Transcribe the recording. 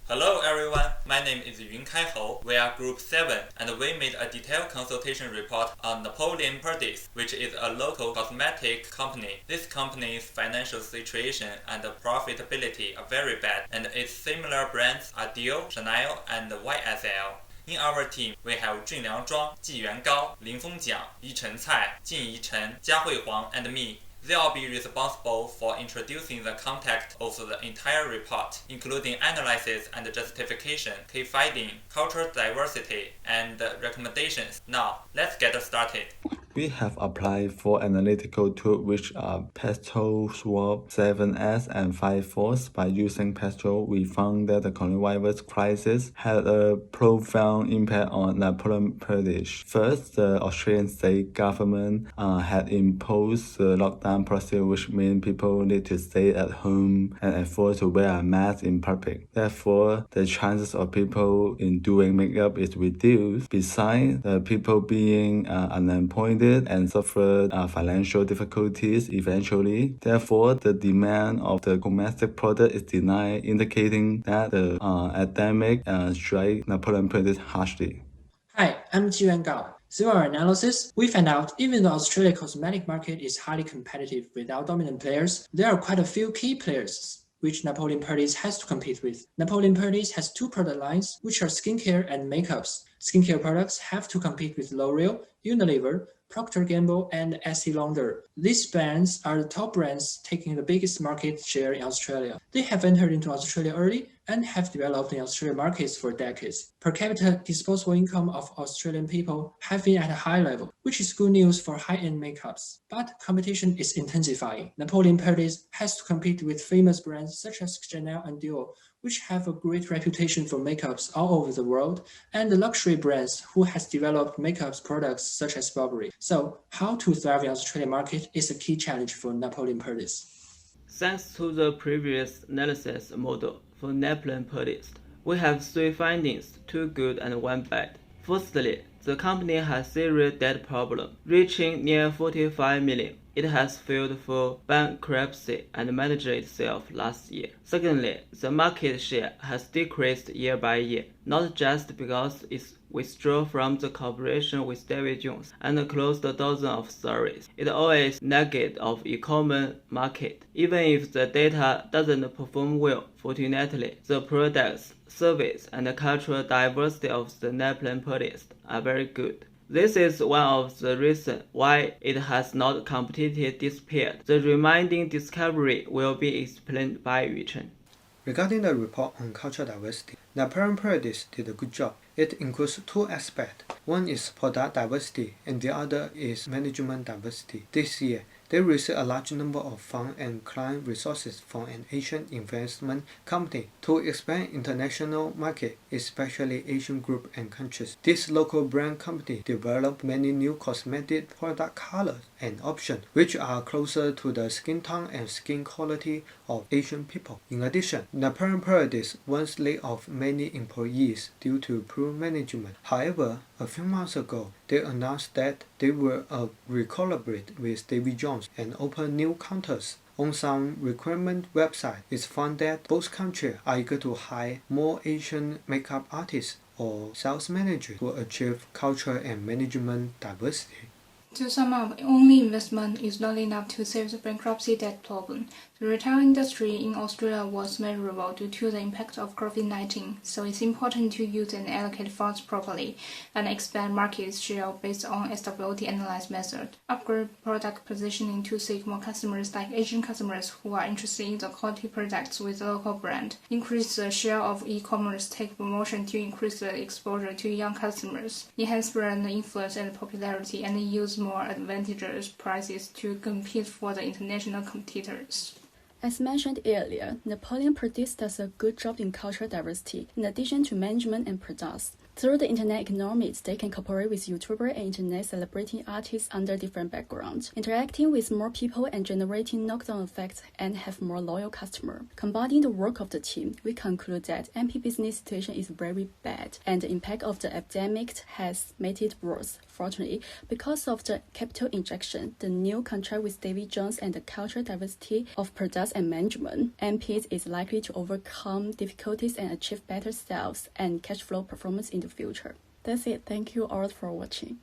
Hello everyone, my name is Yunkai Hou. We are Group 7 and we made a detailed consultation report on Napoleon Perdis, which is a local cosmetic company. This company's financial situation and profitability are very bad, and its similar brands are Dior, Chanel, and YSL. In our team, we have Jun Liangzhuang, Ji Yuangao, Lin Fengjiang, Yi Chencai, Jin Yichen, Jia Huihuang, and me. They'll be responsible for introducing the content of the entire report, including analysis and justification, key finding, cultural diversity, and recommendations. Now, let's get started. We have applied for analytical tools which are Pesto, Swap, 7S, and 5-Force. By using Pesto, we found that the coronavirus crisis had a profound impact on Napoleon Perdis. First, the Australian state government had imposed the lockdown procedure, which means people need to stay at home and afford to wear a mask in public. Therefore, the chances of people in doing makeup is reduced. Besides, the people being unemployed and suffered financial difficulties eventually. Therefore, the demand of the domestic product is denied, indicating that the epidemic strike Napoleon Perdis harshly. Hi, I'm Ji Yuangao. Through our analysis, we found out even though Australia's cosmetic market is highly competitive without dominant players, there are quite a few key players which Napoleon Perdis has to compete with. Napoleon Perdis has two product lines, which are skincare and makeups. Skincare products have to compete with L'Oreal, Unilever, Procter & Gamble, and Estee Lauder. These brands are the top brands taking the biggest market share in Australia. They have entered into Australia early and have developed in Australian markets for decades. Per capita disposable income of Australian people have been at a high level, which is good news for high-end makeups. But competition is intensifying. Napoleon Perdis has to compete with famous brands such as Chanel and Dior, which have a great reputation for makeups all over the world, and the luxury brands who has developed makeup products such as Burberry. So, how to thrive in the Australian market is a key challenge for Napoleon Perdis. Thanks to the previous analysis model for Napoleon Perdis, we have three findings, two good and one bad. Firstly, the company has serious debt problem, reaching near 45 million. It has filed for bankruptcy and managed itself last year. Secondly, the market share has decreased year by year, not just because it withdrew from the cooperation with David Jones and closed dozens of stores. It always negative of e-commerce market. Even if the data doesn't perform well, fortunately, the products, service, and cultural diversity of the Napoleon Perdis are very good. This is one of the reasons why it has not completely disappeared. The remaining discovery will be explained by Yuchen. Regarding the report on cultural diversity, Napoleon Perdis did a good job. It includes two aspects. One is product diversity and the other is management diversity. This year, they received a large number of fund and client resources from an Asian investment company to expand international market, especially Asian group and countries. This local brand company developed many new cosmetic product colors and options, which are closer to the skin tone and skin quality of Asian people. In addition, Napoleon Perdis once laid off many employees due to poor management. However, a few months ago, they announced that they will collaborate with David Jones and open new counters. On some recruitment websites, it's found that both countries are eager to hire more Asian makeup artists or sales managers to achieve cultural and management diversity. To sum up, only investment is not enough to save the bankruptcy debt problem. The retail industry in Australia was vulnerable due to the impact of COVID-19, so it's important to use and allocate funds properly and expand market share based on SWOT analysis method. Upgrade product positioning to seek more customers like Asian customers who are interested in the quality products with local brand. Increase the share of e-commerce, take promotion to increase the exposure to young customers. Enhance brand influence and popularity and use more advantageous prices to compete for the international competitors. As mentioned earlier, Napoleon Perdis does a good job in cultural diversity, in addition to management and products. Through the internet economics, they can cooperate with YouTubers and internet celebrating artists under different backgrounds, interacting with more people and generating knockdown effects and have more loyal customers. Combining the work of the team, we conclude that MP business situation is very bad, and the impact of the epidemic has made it worse. Fortunately, because of the capital injection, the new contract with David Jones and the cultural diversity of products and management, MP is likely to overcome difficulties and achieve better sales and cash flow performance in the future. That's it. Thank you all for watching.